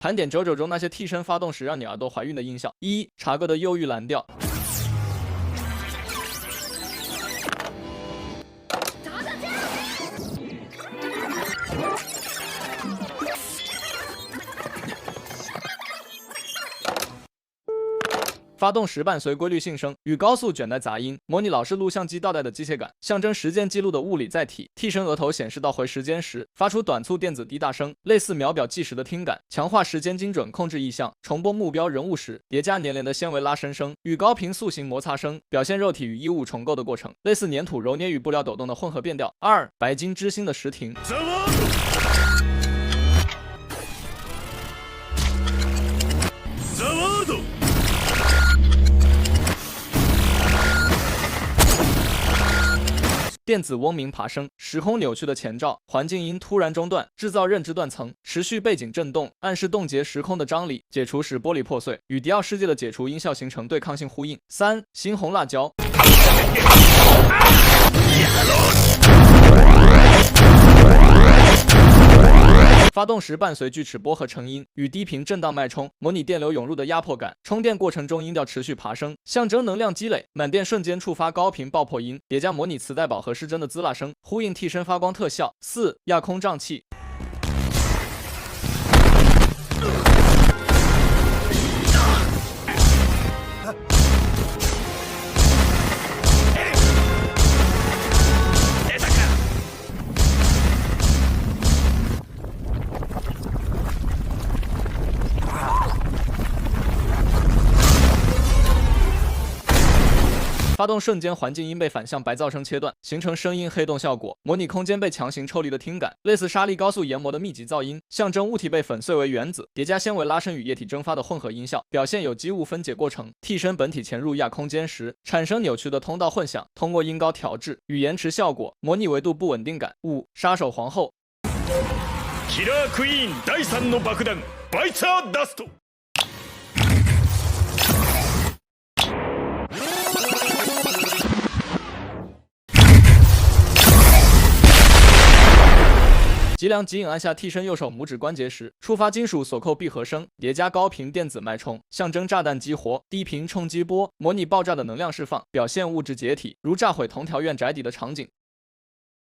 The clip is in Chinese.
盘点9中那些替身发动时让你耳朵怀孕的音效。1. 查哥的忧郁蓝调。发动时伴随规律性声与高速卷带杂音，模拟老式录像机倒带的机械感，象征时间记录的物理载体。替身额头显示到回时间时，发出短促电子滴答声，类似秒表计时的听感，强化时间精准控制意向。重播目标人物时，叠加黏连的纤维拉伸声与高频塑形摩擦声，表现肉体与衣物重构的过程，类似粘土揉捏与布料抖动的混合变调。2. 白金之星的时停。电子嗡鸣爬升，时空扭曲的前兆，环境音突然中断，制造认知断层，持续背景震动，暗示冻结时空的张力。解除时玻璃破碎，与迪奥世界的解除音效形成对抗性呼应。3. 猩红辣椒。发动时伴随锯齿波和成音与低频震荡脉冲，模拟电流涌入的压迫感。充电过程中音调持续爬升，象征能量积累。满电瞬间触发高频爆破音，叠加模拟磁带饱和失真的滋啦声，呼应替身发光特效。4. 亚空瘴气。发动瞬间，环境音被反向白噪声切断，形成声音黑洞效果，模拟空间被强行抽离的听感，类似沙粒高速研磨的密集噪音，象征物体被粉碎为原子，叠加纤维拉伸与液体蒸发的混合音效，表现有机物分解过程。替身本体潜入亚空间时，产生扭曲的通道混响，通过音高调制与延迟效果，模拟维度不稳定感。5. 杀手皇后。キラークイーン第3の爆弾バイツァーダスト。脊梁紧引按下替身右手拇指关节时，触发金属锁扣闭合声，叠加高频电子脉冲，象征炸弹激活。低频冲击波模拟爆炸的能量释放，表现物质解体，如炸毁同条院宅邸的场景。